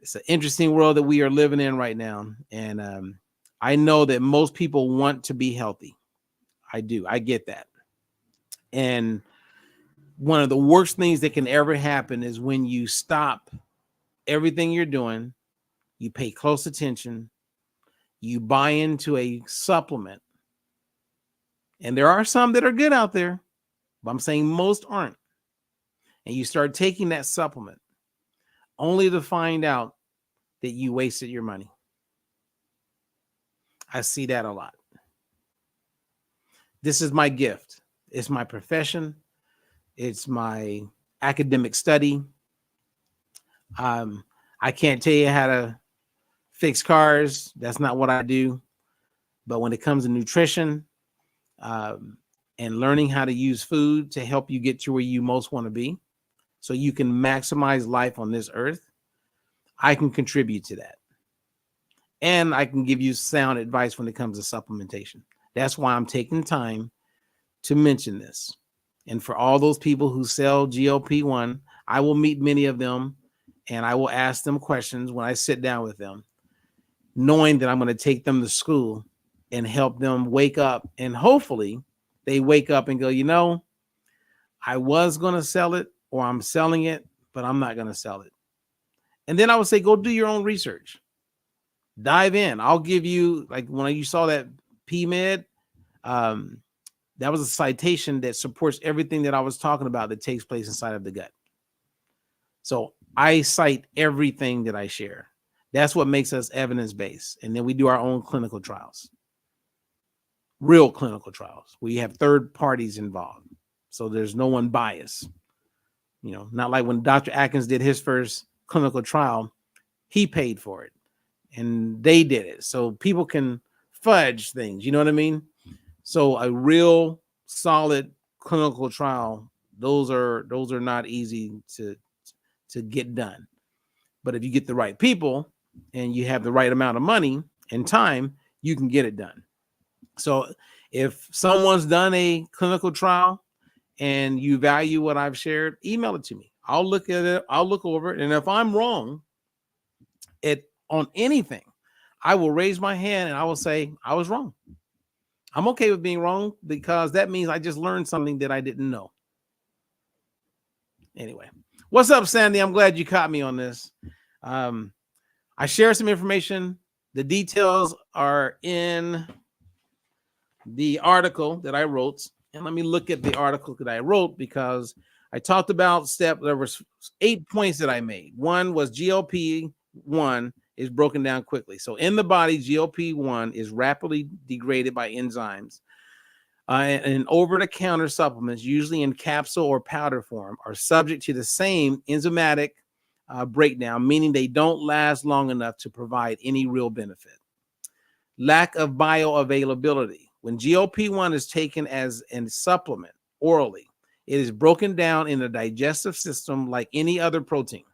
It's an interesting world that we are living in right now. And I know that most people want to be healthy. I do. I get that. And one of the worst things that can ever happen is when you stop everything you're doing, you pay close attention, you buy into a supplement. And there are some that are good out there, but I'm saying most aren't. And you start taking that supplement only to find out that you wasted your money. I see that a lot. This is my gift. It's my profession. It's my academic study. I can't tell you how to fix cars. That's not what I do. But when it comes to nutrition and learning how to use food to help you get to where you most want to be, so you can maximize life on this earth, I can contribute to that. And I can give you sound advice when it comes to supplementation. That's why I'm taking time to mention this. And for all those people who sell GLP-1, I will meet many of them and I will ask them questions when I sit down with them, knowing that I'm going to take them to school and help them wake up. And hopefully they wake up and go, you know, I was going to sell it, or I'm selling it, but I'm not going to sell it. And then I would say, go do your own research. Dive in. I'll give you, like when you saw that PMed. That was a citation that supports everything that I was talking about that takes place inside of the gut. So I cite everything that I share. That's what makes us evidence-based. And then we do our own clinical trials, real clinical trials. We have third parties involved. So there's no one biased. You know, not like when Dr. Atkins did his first clinical trial, he paid for it and they did it. So people can fudge things, you know what I mean? So a real solid clinical trial, those are not easy to get done. But if you get the right people and you have the right amount of money and time, you can get it done. So if someone's done a clinical trial and you value what I've shared, email it to me. I'll look at it. I'll look over it. And if I'm wrong on anything, I will raise my hand and I will say, I was wrong. I'm okay with being wrong because that means I just learned something that I didn't know. Anyway, what's up, Sandy? I'm glad you caught me on this. I shared some information. The details are in the article that I wrote. And let me look at the article that I wrote because I talked about there was 8 points that I made. One was GLP-1 is broken down quickly. So in the body, GLP-1 is rapidly degraded by enzymes. And over-the-counter supplements, usually in capsule or powder form, are subject to the same enzymatic breakdown, meaning they don't last long enough to provide any real benefit. Lack of bioavailability. When GLP-1 is taken as a supplement orally, it is broken down in the digestive system like any other protein.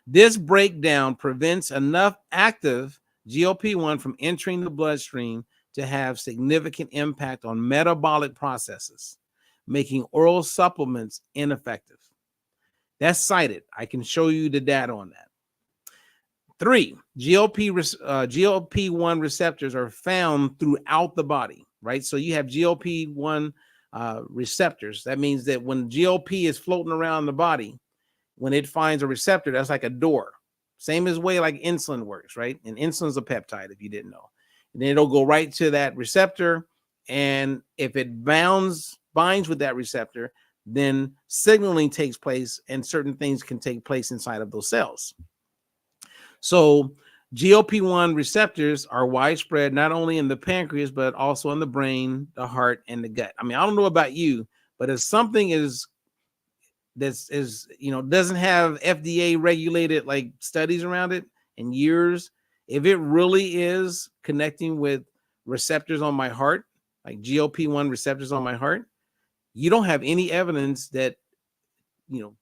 This breakdown prevents enough active GLP-1 from entering the bloodstream to have significant impact on metabolic processes, making oral supplements ineffective. That's cited. I can show you the data on that. 3, GLP-1 receptors are found throughout the body, right? So you have GLP-1 receptors. That means that when GLP is floating around the body, when it finds a receptor, that's like a door. Same as way like insulin works, right? And insulin's a peptide, if you didn't know. And then it'll go right to that receptor. And if it binds with that receptor, then signaling takes place and certain things can take place inside of those cells. So GLP-1 receptors are widespread, not only in the pancreas, but also in the brain, the heart, and the gut. I mean, I don't know about you, but if something doesn't have FDA regulated like studies around it in years, if it really is connecting with receptors on my heart, like GLP-1 receptors on my heart, you don't have any evidence that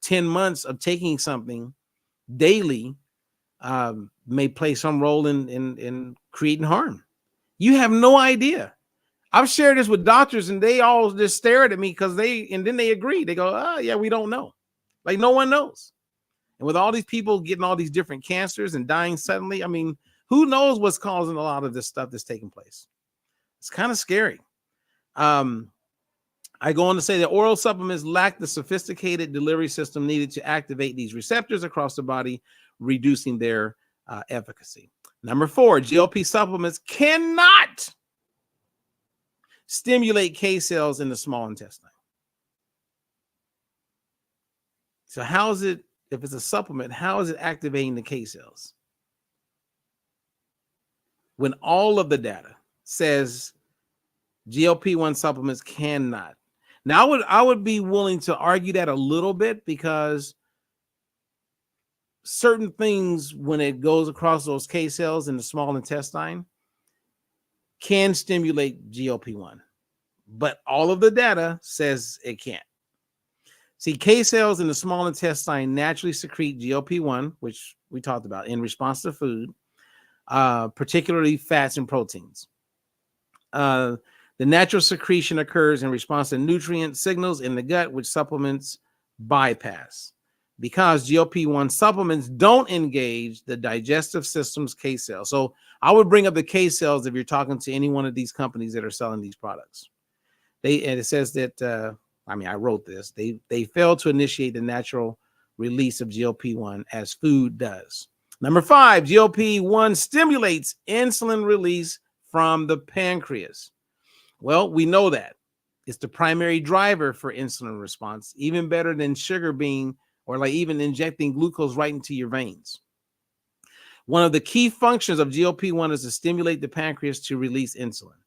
10 months of taking something daily may play some role in creating harm. You have no idea. I've shared this with doctors and they all just stare at me because then they agree. They go, oh yeah, we don't know. Like no one knows. And with all these people getting all these different cancers and dying suddenly, I mean, who knows what's causing a lot of this stuff that's taking place? It's kind of scary. I go on to say that oral supplements lack the sophisticated delivery system needed to activate these receptors across the body, reducing their efficacy. Number 4, GLP supplements cannot stimulate K cells in the small intestine. So how is it, if it's a supplement, how is it activating the K cells? When all of the data says GLP-1 supplements cannot. Now, I would be willing to argue that a little bit because certain things, when it goes across those K cells in the small intestine, can stimulate GLP-1, but all of the data says it can't. See, K cells in the small intestine naturally secrete GLP-1, which we talked about, in response to food, particularly fats and proteins. The natural secretion occurs in response to nutrient signals in the gut, which supplements bypass. Because GLP-1 supplements don't engage the digestive system's K cells. So I would bring up the K cells if you're talking to any one of these companies that are selling these products. And it says that, I wrote this, they fail to initiate the natural release of GLP-1 as food does. Number 5, GLP-1 stimulates insulin release from the pancreas. Well, we know that it's the primary driver for insulin response, even better than sugar being, or like even injecting glucose right into your veins. One of the key functions of GLP-1 is to stimulate the pancreas to release insulin.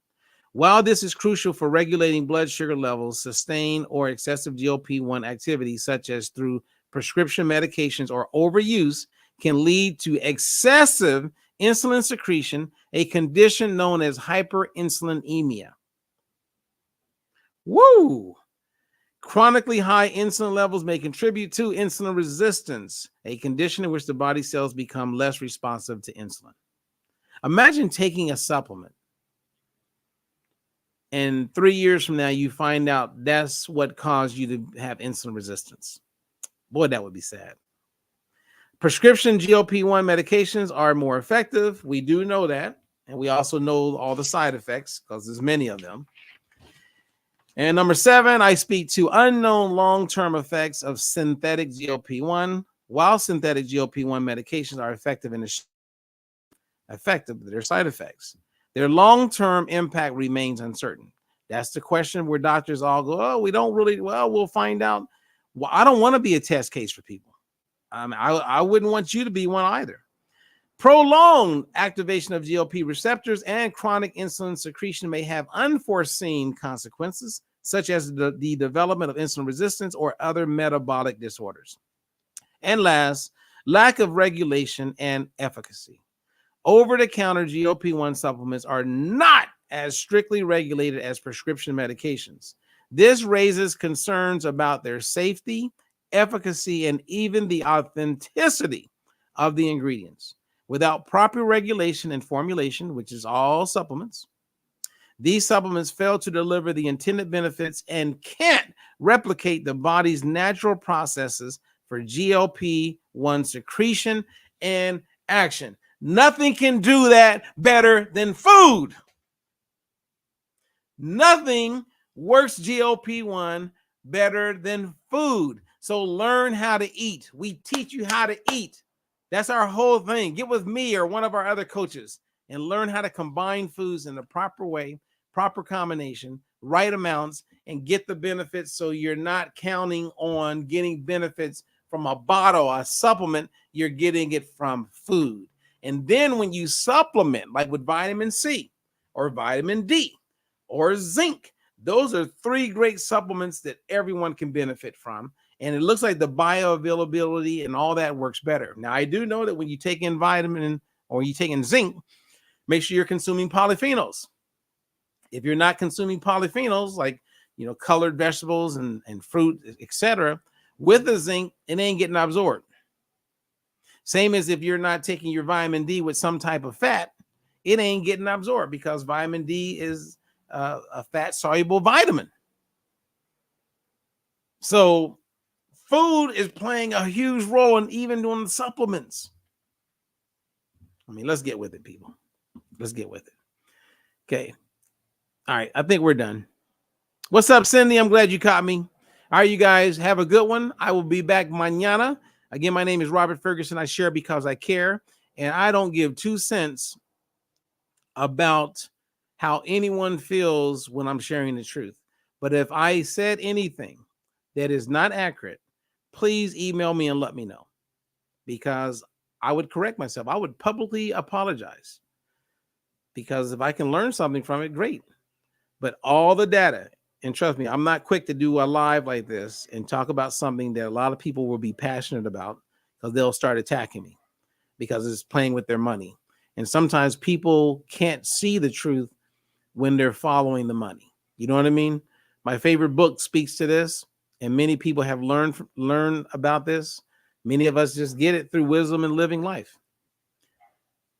While this is crucial for regulating blood sugar levels, sustained or excessive GLP-1 activity, such as through prescription medications or overuse, can lead to excessive insulin secretion, a condition known as hyperinsulinemia. Woo! Chronically high insulin levels may contribute to insulin resistance, a condition in which the body cells become less responsive to insulin. Imagine taking a supplement, and 3 years from now, you find out that's what caused you to have insulin resistance. Boy, that would be sad. Prescription GLP-1 medications are more effective. We do know that. And we also know all the side effects because there's many of them. And number 7, I speak to unknown long-term effects of synthetic GLP-1. While synthetic GLP-1 medications are effective their side effects, their long-term impact remains uncertain. That's the question where doctors all go, oh, we don't really, well, we'll find out. Well, I don't want to be a test case for people. I wouldn't want you to be one either. Prolonged activation of GLP receptors and chronic insulin secretion may have unforeseen consequences, such as the development of insulin resistance or other metabolic disorders. And last, lack of regulation and efficacy. Over-the-counter GLP-1 supplements are not as strictly regulated as prescription medications. This raises concerns about their safety, efficacy, and even the authenticity of the ingredients. Without proper regulation and formulation, which is all supplements, these supplements fail to deliver the intended benefits and can't replicate the body's natural processes for GLP-1 secretion and action. Nothing can do that better than food. Nothing works GLP-1 better than food. So learn how to eat. We teach you how to eat. That's our whole thing. Get with me or one of our other coaches and learn how to combine foods in the proper way, proper combination, right amounts, and get the benefits so you're not counting on getting benefits from a bottle, a supplement. You're getting it from food. And then when you supplement, like with vitamin C or vitamin D or zinc, those are 3 great supplements that everyone can benefit from. And it looks like the bioavailability and all that works better. Now, I do know that when you take in vitamin or you take in zinc, make sure you're consuming polyphenols. If you're not consuming polyphenols, like, colored vegetables and fruit, etc., with the zinc, it ain't getting absorbed. Same as if you're not taking your vitamin D with some type of fat, it ain't getting absorbed because vitamin D is a fat-soluble vitamin. So food is playing a huge role in even doing the supplements. Let's get with it, people. Let's get with it. Okay. All right. I think we're done. What's up, Cindy? I'm glad you caught me. All right, you guys, have a good one. I will be back mañana. Again, my name is Robert Ferguson. I share because I care, and I don't give 2 cents about how anyone feels when I'm sharing the truth. But if I said anything that is not accurate, please email me and let me know, because I would correct myself. I would publicly apologize, because if I can learn something from it, great. But all the data, and trust me, I'm not quick to do a live like this and talk about something that a lot of people will be passionate about, because they'll start attacking me because it's playing with their money. And sometimes people can't see the truth when they're following the money. You know what I mean? My favorite book speaks to this, and many people have learned about this. Many of us just get it through wisdom and living life.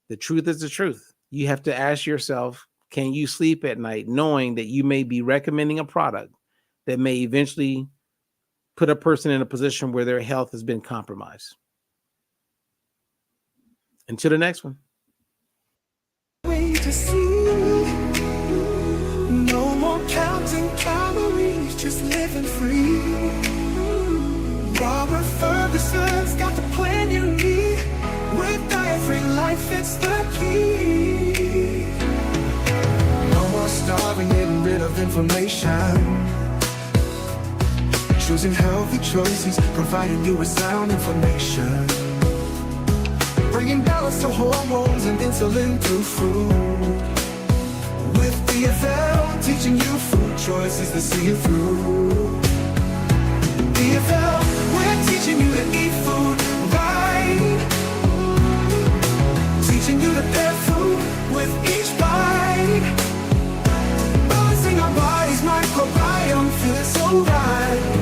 The truth is the truth. You have to ask yourself, can you sleep at night knowing that you may be recommending a product that may eventually put a person in a position where their health has been compromised? Until the next one. Way to see. No more counting calories, just living free. Robert Ferguson's got the plan you need. With diet-free life, it's the key. of information. Choosing healthy choices, providing you with sound information. Bringing balance to hormones and insulin through food. With DFL, teaching you food choices to see you through. DFL, we're teaching you to eat food right. Teaching you to pair food with each bite. Balancing our body's microbiome feels so right.